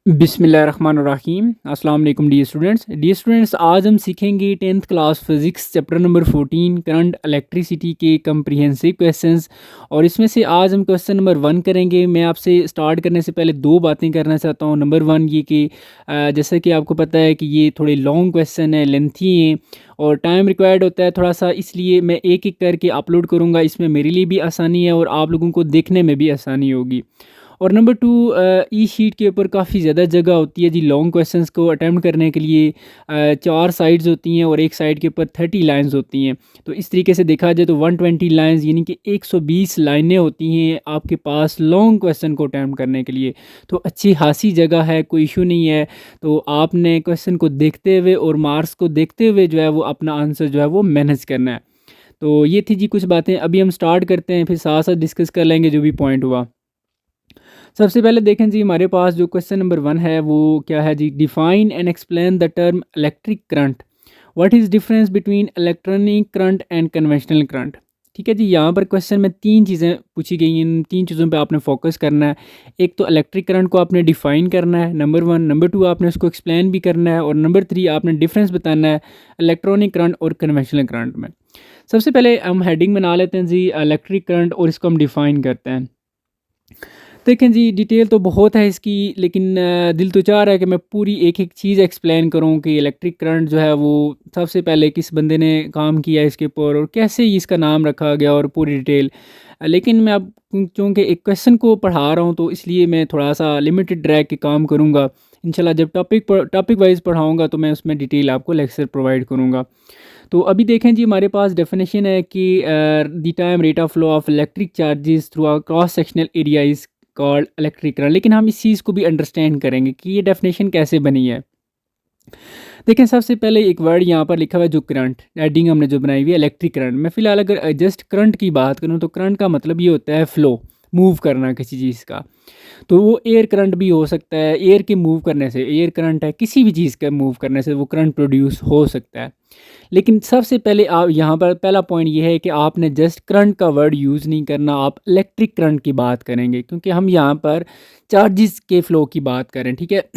बिस्मिल्लाहिर्रहमानिर्रहीम। अस्सलाम वालेकुम डियर स्टूडेंट्स, आज हम सीखेंगे 10th class physics chapter number 14 current electricity के कम्प्रिहेंसिव क्वेश्चंस। और इसमें से आज हम क्वेश्चन नंबर 1 करेंगे। मैं आपसे स्टार्ट करने से पहले दो बातें करना चाहता हूँ। नंबर 1 ये कि जैसे कि आपको पता है कि ये थोड़े लॉन्ग क्वेश्चन है, लेंथी हैं और टाइम रिक्वायर्ड होता है थोड़ा सा, इसलिए मैं एक एक करके अपलोड करूँगा। इसमें मेरे लिए भी आसानी है और आप लोगों को देखने में भी आसानी होगी। और नंबर 2, ई शीट के ऊपर काफ़ी ज़्यादा जगह होती है जी लॉन्ग क्वेश्चंस को अटेम्प्ट करने के लिए। 4 साइड्स होती हैं और एक साइड के ऊपर 30 लाइंस होती हैं। तो इस तरीके से देखा जाए तो 120 लाइंस यानी कि 120 लाइनें होती हैं आपके पास लॉन्ग क्वेश्चन को अटेम्प्ट करने के लिए। तो अच्छी खासी जगह है, कोई इशू नहीं है। तो आपने क्वेश्चन को देखते हुए और मार्क्स को देखते हुए जो है वो अपना आंसर जो है वो मैनेज करना है। तो ये थी जी कुछ बातें। अभी हम स्टार्ट करते हैं, फिर साथ साथ डिस्कस कर लेंगे जो भी पॉइंट हुआ। सबसे पहले देखें जी, हमारे पास जो क्वेश्चन नंबर 1 है वो क्या है जी। Define and explain the term electric current. What is difference between electronic current and conventional current. ठीक है जी, यहाँ पर क्वेश्चन में 3 चीज़ें पूछी गई हैं। इन 3 चीज़ों पे आपने फोकस करना है। एक तो इलेक्ट्रिक करंट को आपने डिफाइन करना है, नंबर 1। नंबर 2 आपने उसको एक्सप्लेन भी करना है। और नंबर 3 आपने डिफरेंस बताना है इलेक्ट्रॉनिक करंट और कन्वेंशनल करंट में। सबसे पहले हम हेडिंग बना लेते हैं जी इलेक्ट्रिक करंट और इसको हम डिफ़ाइन करते हैं। देखें जी, डिटेल तो बहुत है इसकी, लेकिन दिल तो चाह रहा है कि मैं पूरी एक एक चीज़ एक्सप्लेन करूं कि इलेक्ट्रिक करंट जो है वो सबसे पहले किस बंदे ने काम किया इसके ऊपर और कैसे इसका नाम रखा गया और पूरी डिटेल। लेकिन मैं अब चूँकि एक क्वेश्चन को पढ़ा रहा हूं तो इसलिए मैं थोड़ा सा लिमिटेड ट्रैक के काम करूँगा। इंशाल्लाह जब टॉपिक वाइज पढ़ाऊँगा तो मैं उसमें डिटेल आपको लेक्चर प्रोवाइड करूँगा। तो अभी देखें जी, हमारे पास डेफिनेशन है कि the time rate of flow of electric charges through a cross sectional area is called electric current. लेकिन हम इस चीज़ को भी अंडरस्टैंड करेंगे कि ये डेफिनेशन कैसे बनी है। देखें, सबसे पहले एक वर्ड यहाँ पर लिखा हुआ है जो करंट, हेडिंग हमने जो बनाई हुई है इलेक्ट्रिक करंट। मैं फ़िलहाल अगर जस्ट करंट की बात करूँ तो करंट का मतलब ये होता है फ़्लो, मूव करना किसी चीज़ का। तो वो एयर करंट भी हो सकता है। एयर के मूव करने से एयर करंट है, किसी भी चीज़ के मूव करने से वो करंट प्रोड्यूस हो सकता है। लेकिन सबसे पहले आप यहाँ पर पहला पॉइंट ये है कि आपने जस्ट करंट का वर्ड यूज़ नहीं करना, आप इलेक्ट्रिक करंट की बात करेंगे क्योंकि हम यहाँ पर चार्जेस के फ़्लो की बात करें। ठीक है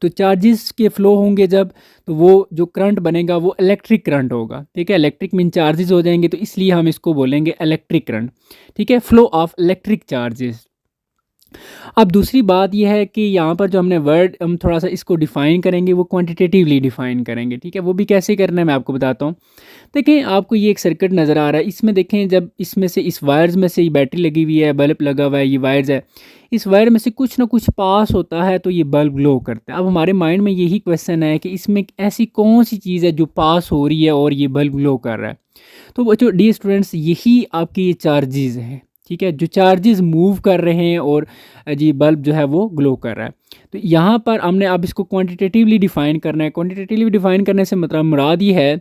तो चार्जेस के फ़्लो होंगे जब, तो वो जो करंट बनेगा वो इलेक्ट्रिक करंट होगा। ठीक है, इलेक्ट्रिक मीन चार्जेस हो जाएंगे, तो इसलिए हम इसको बोलेंगे इलेक्ट्रिक करंट। ठीक है, फ़्लो ऑफ इलेक्ट्रिक चार्जेस। अब दूसरी बात यह है कि यहाँ पर जो हमने वर्ड हम थोड़ा सा इसको डिफ़ाइन करेंगे, वो क्वांटिटेटिवली डिफ़ाइन करेंगे। ठीक है, वो भी कैसे करना है मैं आपको बताता हूँ। देखें, आपको ये एक सर्किट नज़र आ रहा है। इसमें देखें, जब इसमें से इस वायर्स में से ये बैटरी लगी हुई है, बल्ब लगा हुआ है, ये वायर्स है, इस वायर में से कुछ ना कुछ पास होता है तो ये बल्ब ग्लो करता है। अब हमारे माइंड में यही क्वेश्चन है कि इसमें ऐसी कौन सी चीज़ है जो पास हो रही है और ये बल्ब ग्लो कर रहा है। तो बच्चों, डी स्टूडेंट्स, यही आपकी ये चार्जेस हैं। ठीक है, जो चार्जेस मूव कर रहे हैं और जी बल्ब जो है वो ग्लो कर रहा है। तो यहाँ पर हमने अब इसको क्वांटिटेटिवली डिफ़ाइन करना है। क्वांटिटेटिवली डिफ़ाइन करने से मतलब मुराद ये है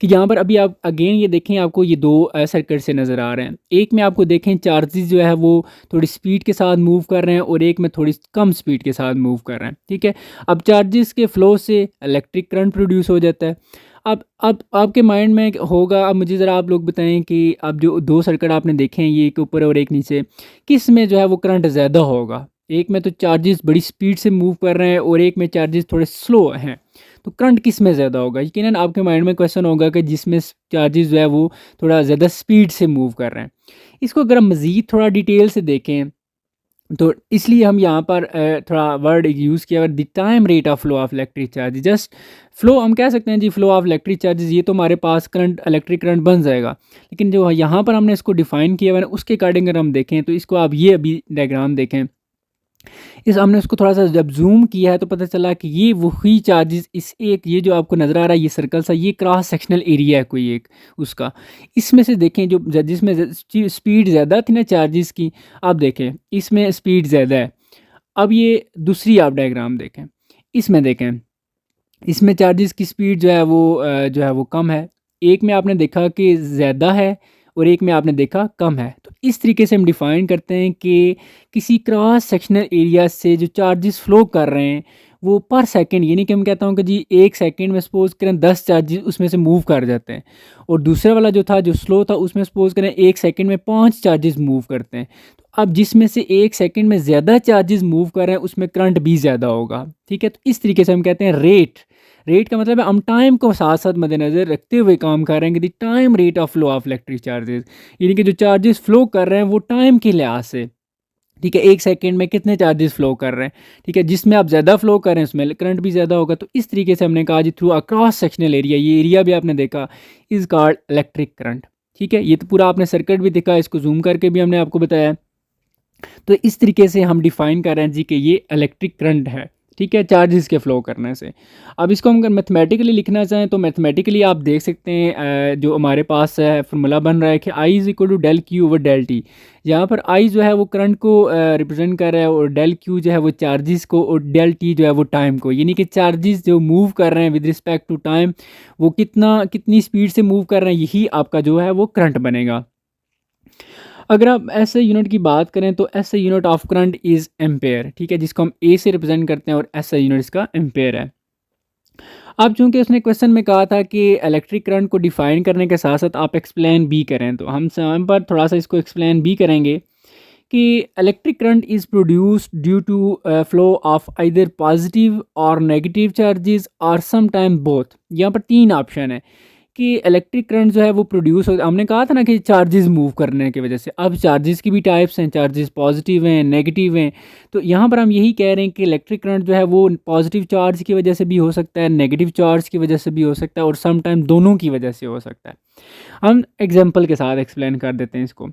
कि यहाँ पर अभी आप अगेन ये देखें, आपको ये दो सर्किट से नज़र आ रहे हैं। एक में आपको देखें चार्जेस जो है वो थोड़ी स्पीड के साथ मूव कर रहे हैं और एक में थोड़ी कम स्पीड के साथ मूव कर रहे हैं। ठीक है, अब चार्जेस के फ़्लो से इलेक्ट्रिक करंट प्रोड्यूस हो जाता है। अब आपके माइंड में होगा, अब मुझे ज़रा आप लोग बताएं कि अब जो दो सर्किट आपने देखे हैं, ये एक ऊपर और एक नीचे, किस में जो है वो करंट ज़्यादा होगा। एक में तो चार्जेस बड़ी स्पीड से मूव कर रहे हैं और एक में चार्जेस थोड़े स्लो हैं। तो करंट किस में ज़्यादा होगा? यकीनन आपके माइंड में क्वेश्चन होगा कि जिसमें चार्जेस जो है वो थोड़ा ज़्यादा स्पीड से मूव कर रहे हैं। इसको अगर हम मज़ीद थोड़ा डिटेल से देखें तो इसलिए हम यहाँ पर थोड़ा वर्ड यूज़ किया, the time rate of flow of electric charge. Just flow हम कह सकते हैं जी, फ्लो ऑफ इलेक्ट्रिक चार्जेस, ये तो हमारे पास करंट इलेक्ट्रिक करंट बन जाएगा। लेकिन जो यहाँ पर हमने इसको डिफ़ाइन किया हुआ है उसके अकॉर्डिंग अगर हम देखें तो इसको आप ये अभी डायग्राम देखें, इस हमने उसको थोड़ा सा जब जूम किया है तो पता चला कि ये वही चार्जेस, इस एक ये जो आपको नज़र आ रहा है ये सर्कल सा, ये क्रॉस सेक्शनल एरिया है कोई एक उसका। इसमें से देखें जो जिसमें स्पीड ज़्यादा थी ना चार्जेस की, आप देखें इसमें स्पीड ज़्यादा है। अब ये दूसरी आप डायग्राम देखें, इसमें देखें इसमें चार्जेस की स्पीड जो है वो कम है। एक में आपने देखा कि ज़्यादा है और एक में आपने देखा कम है। तो इस तरीके से हम डिफ़ाइन करते हैं कि किसी क्रॉस सेक्शनल एरिया से जो चार्जेस फ़्लो कर रहे हैं वो पर सेकंड, यानी कि हम कहता हूँ कि जी 1 सेकंड में सपोज़ करें 10 चार्जेस उसमें से मूव कर जाते हैं, और दूसरा वाला जो था जो स्लो था उसमें सपोज़ करें 1 सेकंड में 5 चार्जेस मूव करते हैं। तो अब जिसमें से 1 सेकंड में ज़्यादा चार्जेस मूव कर रहे हैं उसमें करंट भी ज़्यादा होगा, ठीक है। तो इस तरीके से हम कहते हैं रेट। रेट का मतलब है हम टाइम को साथ साथ मद्देनज़र रखते हुए काम कर रहे हैं कि the time rate of flow of electric charges, यानी कि जो चार्जेस फ्लो कर रहे हैं वो टाइम के लिहाज से, ठीक है, 1 सेकंड में कितने चार्जेस फ्लो कर रहे हैं, ठीक है। जिसमें आप ज़्यादा फ्लो कर रहे हैं उसमें करंट भी ज़्यादा होगा। तो इस तरीके से हमने कहा जी थ्रू अक्रॉस सेक्शनल एरिया, ये एरिया भी आपने देखा इज़ कॉल्ड इलेक्ट्रिक करंट, ठीक है। ये तो पूरा आपने सर्किट भी देखा, इसको जूम करके भी हमने आपको बताया। तो इस तरीके से हम डिफ़ाइन कर रहे हैं जी कि ये इलेक्ट्रिक करंट है, ठीक है, चार्जेस के फ़्लो करने से। अब इसको हम अगर मैथमेटिकली लिखना चाहें तो मैथमेटिकली आप देख सकते हैं जो हमारे पास है फार्मूला बन रहा है कि I is equal to del Q over del T. यहाँ पर आई जो है वो करंट को रिप्रेजेंट कर रहा है, और डेल क्यू जो है वो चार्जेस को, और डेल टी जो है वो टाइम को, यानी कि चार्जेस जो मूव कर रहे हैं विद रिस्पेक्ट टू टाइम वो कितनी स्पीड से मूव कर रहे हैं, यही आपका जो है वो करंट बनेगा। अगर आप ऐसे यूनिट की बात करें तो ऐसे unit of current is ampere, ठीक है, जिसको हम ए से रिप्रेजेंट करते हैं, और ऐसा यूनिट इसका एम्पेयर है। अब चूंकि उसने क्वेश्चन में कहा था कि इलेक्ट्रिक करंट को डिफाइन करने के साथ साथ आप एक्सप्लेन भी करें, तो हम समय पर थोड़ा सा इसको एक्सप्लेन भी करेंगे कि electric current is produced due to flow of either positive और नेगेटिव चार्जेस और सम टाइम बोथ। यहाँ पर 3 ऑप्शन है कि इलेक्ट्रिक करंट जो है वो प्रोड्यूस हो, हमने कहा था ना कि चार्जेस मूव करने की वजह से। अब चार्जेस की भी टाइप्स हैं, चार्जेस पॉजिटिव हैं, नेगेटिव हैं। तो यहाँ पर हम यही कह रहे हैं कि इलेक्ट्रिक करंट जो है वो पॉजिटिव चार्ज की वजह से भी हो सकता है, नेगेटिव चार्ज की वजह से भी हो सकता है, और सम टाइम दोनों की वजह से हो सकता है। हम एग्जांपल के साथ एक्सप्लेन कर देते हैं इसको।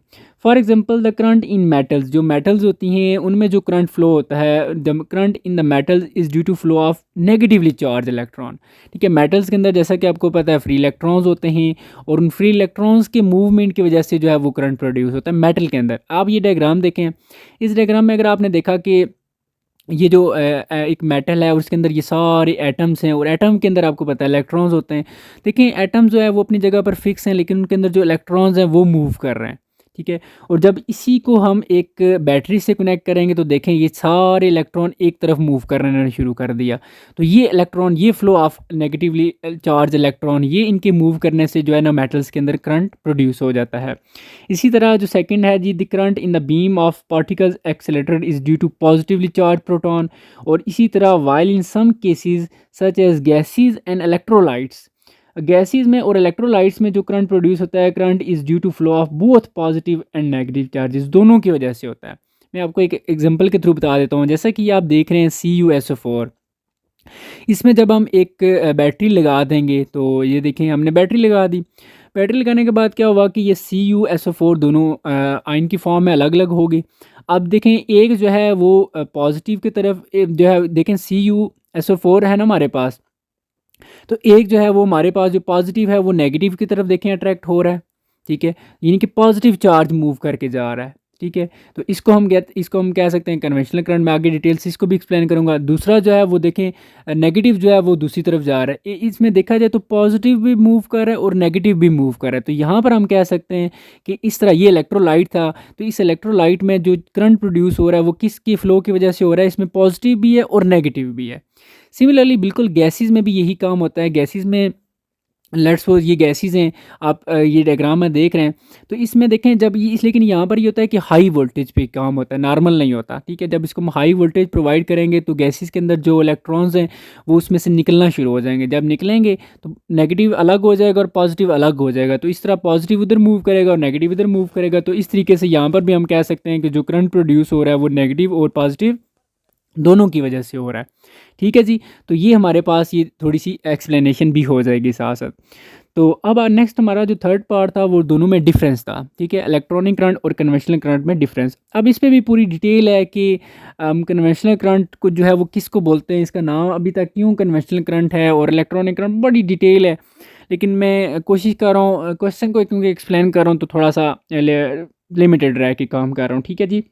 For example the current in metals, जो मेटल्स होती हैं उनमें जो करंट फ्लो होता है, the current in the metals is due to flow of negatively charge electron, ठीक है। मेटल्स के अंदर जैसा कि आपको पता है फ्री इलेक्ट्रॉन्स होते हैं, और उन फ्री इलेक्ट्रॉन्स के मूवमेंट की वजह से जो है वो करंट प्रोड्यूस होता है मेटल के अंदर। आप ये डायग्राम देखें, इस डायग्राम में अगर आपने देखा कि ये जो एक मेटल है और उसके अंदर ये सारे एटम्स हैं, और एटम के अंदर आपको पता है इलेक्ट्रॉन्स होते हैं। देखिए एटम जो है वो अपनी जगह पर फिक्स हैं, लेकिन उनके अंदर जो इलेक्ट्रॉन्स हैं वो मूव कर रहे हैं, ठीक है। और जब इसी को हम एक बैटरी से कनेक्ट करेंगे तो देखें ये सारे इलेक्ट्रॉन एक तरफ मूव करना शुरू कर दिया। तो ये इलेक्ट्रॉन, ये flow of negatively charge electron, ये इनके मूव करने से जो है ना मेटल्स के अंदर करंट प्रोड्यूस हो जाता है। इसी तरह जो सेकंड है जी, the current in the beam of particles accelerated is due to positively charge proton. और इसी तरह while in some cases such as gases and electrolytes, gases में और इलेक्ट्रोलाइट्स में जो करंट प्रोड्यूस होता है, current is due to flow of both positive and negative charges, दोनों की वजह से होता है। मैं आपको एक एग्जांपल के थ्रू बता देता हूँ। जैसा कि आप देख रहे हैं CuSO4, इसमें जब हम एक बैटरी लगा देंगे, तो ये देखें हमने बैटरी लगा दी। बैटरी लगाने के बाद क्या हुआ कि ये CuSO4 दोनों आयन की फॉर्म में अलग अलग हो गई। अब देखें एक जो है वो पॉजिटिव की तरफ जो है, देखें CuSO4 है ना हमारे पास, तो एक जो है वो हमारे पास जो पॉजिटिव है वो नेगेटिव की तरफ देखें अट्रैक्ट हो रहा है, ठीक है, यानी कि पॉजिटिव चार्ज मूव करके जा रहा है, ठीक है। तो इसको हम कह सकते हैं कन्वेंशनल करंट। मैं आगे डिटेल से इसको भी एक्सप्लेन करूंगा। दूसरा जो है वो देखें नेगेटिव जो है वो दूसरी तरफ जा रहा है। इसमें देखा जाए तो पॉजिटिव भी मूव कर रहा है और नेगेटिव भी मूव कर रहा है। तो यहाँ पर हम कह सकते हैं कि इस तरह ये इलेक्ट्रोलाइट था, तो इस इलेक्ट्रोलाइट में जो करंट प्रोड्यूस हो रहा है वो किसकी फ्लो की वजह से हो रहा है, इसमें पॉजिटिव भी है और नेगेटिव भी है। सिमिलरली बिल्कुल गैसेस में भी यही काम होता है। गैसेस में लेट्स सपोज ये गैसेस हैं, आप ये डायग्राम में देख रहे हैं, तो इसमें देखें जब ये लेकिन यहाँ पर ये होता है कि हाई वोल्टेज पे काम होता है, नॉर्मल नहीं होता, ठीक है। जब इसको हम हाई वोल्टेज प्रोवाइड करेंगे तो गैसेस के अंदर जो इलेक्ट्रॉन्स हैं वो उसमें से निकलना शुरू हो जाएंगे। जब निकलेंगे तो नेगेटिव अलग हो जाएगा और पॉजिटिव अलग हो जाएगा। तो इस तरह पॉजिटिव उधर मूव करेगा और नेगेटिव इधर मूव करेगा। तो इस तरीके से यहाँ पर भी हम कह सकते हैं कि जो करंट प्रोड्यूस हो रहा है वो नेगेटिव और पॉजिटिव दोनों की वजह से हो रहा है, ठीक है जी। तो ये हमारे पास ये थोड़ी सी एक्सप्लेनेशन भी हो जाएगी साथ साथ। तो अब नेक्स्ट हमारा जो थर्ड पार्ट था वो दोनों में डिफरेंस था, ठीक है, इलेक्ट्रॉनिक करंट और कन्वेंशनल करंट में डिफरेंस। अब इस पे भी पूरी डिटेल है कि कन्वेंशनल करंट को जो है वो किसको बोलते हैं, इसका नाम अभी तक क्यों कन्वेंशनल करंट है, और इलेक्ट्रॉनिक करंट बड़ी डिटेल है। लेकिन मैं कोशिश कर रहा हूँ क्वेश्चन को क्योंकि एक्सप्लेन कर रहा हूँ तो थोड़ा सा लिमिटेड रह के काम कर रहा हूँ, ठीक है जी।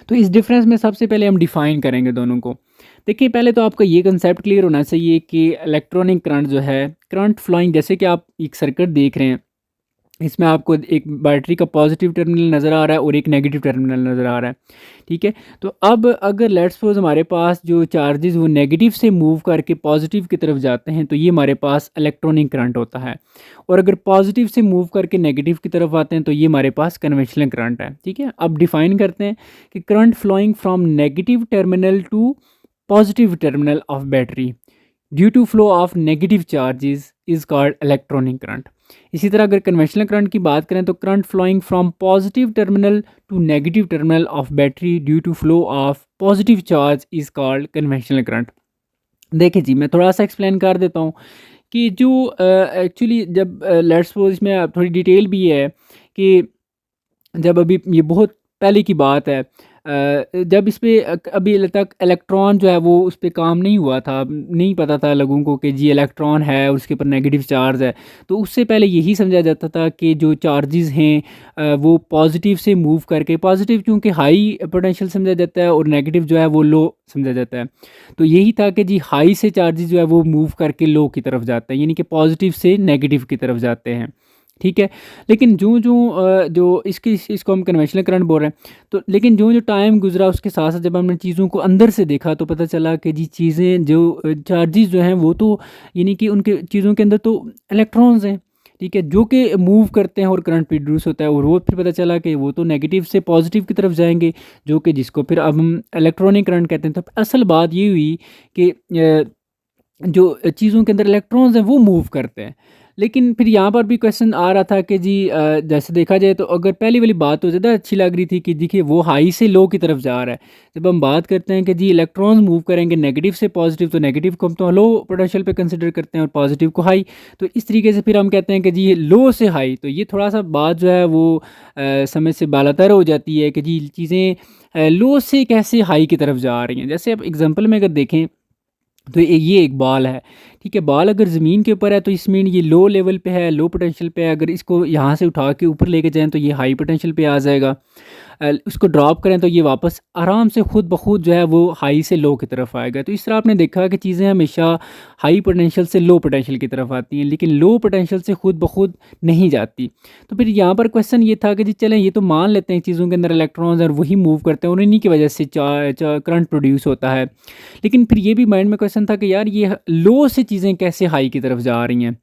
तो इस डिफरेंस में सबसे पहले हम डिफ़ाइन करेंगे दोनों को। देखिए पहले तो आपका ये कंसेप्ट क्लियर होना चाहिए कि इलेक्ट्रॉनिक करंट जो है, करंट फ्लोइंग, जैसे कि आप एक सर्किट देख रहे हैं, इसमें आपको एक बैटरी का पॉजिटिव टर्मिनल नज़र आ रहा है और एक नेगेटिव टर्मिनल नज़र आ रहा है। ठीक है, तो अब अगर लेट्स सपोज हमारे पास जो चार्जेस वो नेगेटिव से मूव करके पॉजिटिव की तरफ जाते हैं तो ये हमारे पास इलेक्ट्रॉनिक करंट होता है, और अगर पॉजिटिव से मूव करके नेगेटिव की तरफ आते हैं तो ये हमारे पास कन्वेंशनल करंट है। ठीक है, अब डिफाइन करते हैं कि current flowing from negative terminal to positive terminal of battery due to flow of negative charges is called electronic current. इसी तरह अगर कन्वेंशनल करंट की बात करें तो current flowing from positive terminal to negative terminal of battery due to flow of positive charge is called conventional current. देखिए जी, मैं थोड़ा सा एक्सप्लेन कर देता हूँ कि जो एक्चुअली जब लेट्स सपोज इसमें थोड़ी डिटेल भी है कि जब अभी ये बहुत पहले की बात है, जब इस पे अभी तक इलेक्ट्रॉन जो है वो उस पे काम नहीं हुआ था, नहीं पता था लोगों को कि जी इलेक्ट्रॉन है और उसके ऊपर नेगेटिव चार्ज है। तो उससे पहले यही समझा जाता था कि जो चार्जेस हैं वो पॉजिटिव से मूव करके, पॉजिटिव क्योंकि हाई पोटेंशियल समझा जाता है और नेगेटिव जो है वो लो समझा जाता है, तो यही था कि जी हाई से चार्जेस जो है वो मूव करके लो की तरफ जाते हैं, यानी कि पॉजिटिव से नेगेटिव की तरफ जाते हैं। ठीक है, लेकिन जो इसको हम कन्वेंशनल करंट बोल रहे हैं, तो लेकिन जो टाइम गुजरा उसके साथ साथ जब हमने चीज़ों को अंदर से देखा तो पता चला कि जी चीज़ें जो चार्जेस जो हैं वो तो यानी कि उनके चीज़ों के अंदर तो इलेक्ट्रॉन्स हैं। ठीक है, जो कि मूव करते हैं और करंट प्रोड्यूस होता है, और वो फिर पता चला कि वो तो नेगेटिव से पॉजिटिव की तरफ जाएंगे, जो कि जिसको फिर अब हम इलेक्ट्रॉनिक करंट कहते हैं। तो असल बात ये हुई कि जो चीज़ों के अंदर इलेक्ट्रॉन्स हैं वो मूव करते हैं। लेकिन फिर यहाँ पर भी क्वेश्चन आ रहा था कि जी जैसे देखा जाए तो अगर पहली वाली बात तो ज़्यादा अच्छी लग रही थी कि देखिए वो हाई से लो की तरफ जा रहा है। जब हम बात करते हैं कि जी इलेक्ट्रॉन्स मूव करेंगे नेगेटिव से पॉजिटिव, तो नेगेटिव को हम तो लो पोटेंशियल पे कंसिडर करते हैं और पॉजिटिव को हाई। तो इस तरीके से फिर हम कहते हैं कि जी ये लो से हाई, तो ये थोड़ा सा बात जो है वो समझ से बालातर हो जाती है कि जी चीज़ें लो से कैसे हाई की तरफ जा रही हैं। जैसे आप एग्जाम्पल में अगर देखें तो ये एक बॉल है। ठीक है, बॉल अगर ज़मीन के ऊपर है तो इसमें ये लो लेवल पे है, लो पोटेंशियल पे है। अगर इसको यहाँ से उठा के ऊपर लेके जाएं तो ये हाई पोटेंशियल पे आ जाएगा। उसको ड्रॉप करें तो ये वापस आराम से खुद ब खुद जो है वो हाई से लो की तरफ आएगा। तो इस तरह आपने देखा कि चीज़ें हमेशा हाई पोटेंशियल से लो पोटेंशियल की तरफ आती हैं, लेकिन लो पोटेंशियल से खुद ब खुद नहीं जाती। तो फिर यहाँ पर क्वेश्चन ये था कि जी चलें ये तो मान लेते हैं चीज़ों के अंदर इलेक्ट्रॉन्स और वही मूव करते हैं और इन्हीं की वजह से करंट प्रोड्यूस होता है। लेकिन फिर ये भी माइंड में क्वेश्चन था कि यार ये लो से चीज़ें कैसे हाई की तरफ जा रही हैं।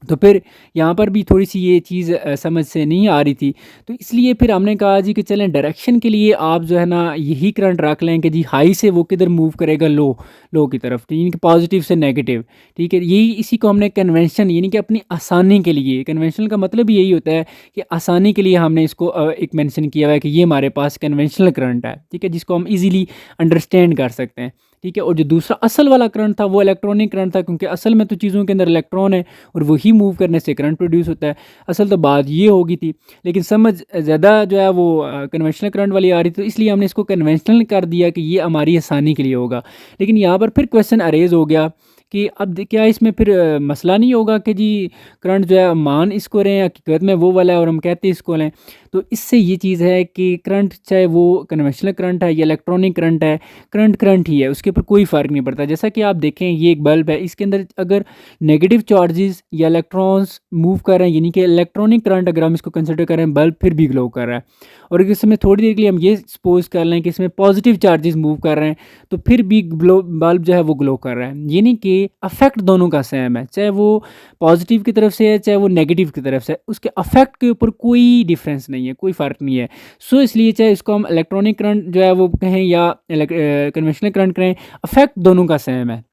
तो फिर यहाँ पर भी थोड़ी सी ये चीज़ समझ से नहीं आ रही थी। तो इसलिए फिर हमने कहा जी कि चलें डायरेक्शन के लिए आप जो है ना यही करंट रख लें कि जी हाई से वो किधर मूव करेगा, लो की तरफ, यानी कि पॉजिटिव से नेगेटिव। ठीक है, यही इसी को हमने कन्वेंशन यानी कि अपनी आसानी के लिए, कन्वेंशनल का मतलब यही होता है कि आसानी के लिए हमने इसको एक मेंशन किया हुआ है कि ये हमारे पास कन्वेंशनल करंट है। ठीक है, जिसको हम इजीली अंडरस्टैंड कर सकते हैं। ठीक है, और जो दूसरा असल वाला करंट था वो इलेक्ट्रॉनिक करंट था, क्योंकि असल में तो चीज़ों के अंदर इलेक्ट्रॉन है और वही मूव करने से करंट प्रोड्यूस होता है। असल तो बात ये होगी थी, लेकिन समझ ज़्यादा जो है वो कन्वेंशनल करंट वाली आ रही थी, तो इसलिए हमने इसको कन्वेंशनल कर दिया कि ये हमारी आसानी के लिए होगा। लेकिन यहाँ पर फिर क्वेश्चन अरेज हो गया कि अब क्या इसमें फिर मसला नहीं होगा कि जी करंट जो है मान इसको रहे हैं, हकीकत में वो वाला है और हम कहते हैं इसको लें। तो इससे ये चीज़ है कि करंट चाहे वो कन्वेंशनल करंट है या इलेक्ट्रॉनिक करंट है, करंट करंट ही है, उसके ऊपर कोई फ़र्क नहीं पड़ता। जैसा कि आप देखें ये एक बल्ब है, इसके अंदर अगर नेगेटिव चार्जेस या इलेक्ट्रॉन्स मूव कर रहे हैं, यानी कि इलेक्ट्रॉनिक करंट अगर हम इसको कंसिडर करें, बल्ब फिर भी ग्लो कर रहा है। और अगर इसमें थोड़ी देर के लिए हम ये सपोज कर लें कि इसमें पॉजिटिव चार्जेस मूव कर रहे हैं, तो फिर भी बल्ब जो है वो ग्लो कर रहा है। यानी कि अफेक्ट दोनों का सेम है, चाहे वो पॉजिटिव की तरफ से है चाहे वो नेगेटिव की तरफ से है, उसके अफेक्ट के ऊपर कोई डिफरेंस नहीं है, कोई फ़र्क नहीं है। सो इसलिए चाहे इसको हम इलेक्ट्रॉनिक करंट जो है वो कहें या कन्वेंशनल करंट कहें, अफेक्ट दोनों का सेम है।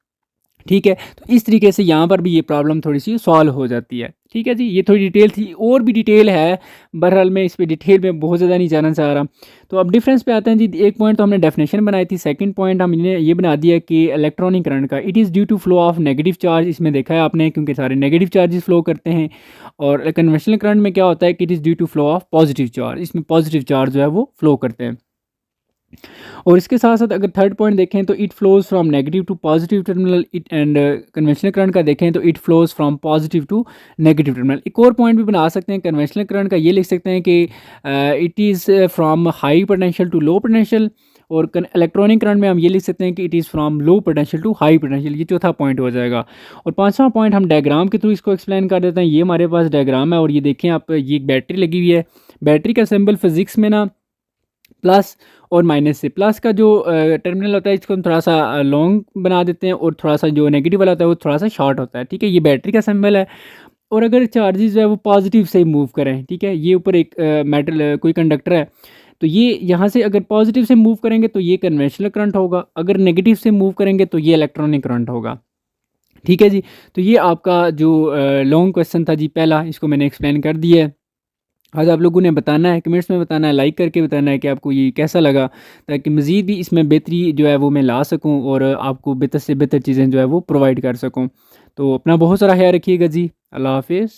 ठीक है, तो इस तरीके से यहाँ पर भी ये प्रॉब्लम थोड़ी सी सॉल्व हो जाती है। ठीक है जी, ये थोड़ी डिटेल थी, और भी डिटेल है, बहरहाल मैं इस पर डिटेल में बहुत ज़्यादा नहीं जाना चाह रहा। तो अब डिफरेंस पे आते हैं जी। एक पॉइंट तो हमने डेफिनेशन बनाई थी, सेकंड पॉइंट हमने ये बना दिया कि इलेक्ट्रॉनिक करंट का it is due to flow of negative charge. इसमें देखा है आपने, क्योंकि सारे नेगेटिव चार्जेस फ्लो करते हैं। और कन्वेंशनल करंट में क्या होता है कि it is due to flow of positive charge, इसमें पॉजिटिव चार्ज जो है वो फ्लो करते हैं। और इसके साथ साथ अगर थर्ड पॉइंट देखें तो it flows from negative to positive terminal, it and conventional current का देखें तो it flows from positive to negative terminal. एक और पॉइंट भी बना सकते हैं कन्वेंशनल करंट का, ये लिख सकते हैं कि it is from high potential to low potential, और इलेक्ट्रॉनिक करंट में हम ये लिख सकते हैं कि it is from low potential to high potential, ये चौथा पॉइंट हो जाएगा। और पांचवा पॉइंट हम डायग्राम के थ्रू इसको एक्सप्लेन कर देते हैं। ये हमारे पास डायग्राम है और ये देखें आप, ये एक बैटरी लगी हुई है। बैटरी का सिंबल फिजिक्स में ना प्लस और माइनस से, प्लस का जो टर्मिनल होता है इसको हम थोड़ा सा लॉन्ग बना देते हैं और थोड़ा सा जो नेगेटिव वाला होता है वो थोड़ा सा शॉर्ट होता है, ठीक है। ये बैटरी का सिंबल है। और अगर चार्जेस जो है वो पॉजिटिव से मूव करें, ठीक है, ये ऊपर एक मेटल कोई कंडक्टर है, तो ये यहाँ से अगर पॉजिटिव से मूव करेंगे तो ये कन्वेंशनल करंट होगा, अगर नेगेटिव से मूव करेंगे तो ये इलेक्ट्रॉनिक करंट होगा, ठीक है जी। तो ये आपका जो लॉन्ग क्वेश्चन था जी पहला, इसको मैंने एक्सप्लेन कर दिया है। आज आप लोगों ने बताना है, कमेंट्स में बताना है, लाइक करके बताना है कि आपको ये कैसा लगा, ताकि मज़ीद भी इसमें बेहतरी जो है वो मैं ला सकूं और आपको बेहतर से बेहतर चीज़ें जो है वो प्रोवाइड कर सकूं। तो अपना बहुत सारा ख्याल रखिएगा जी। अल्लाह हाफिज़।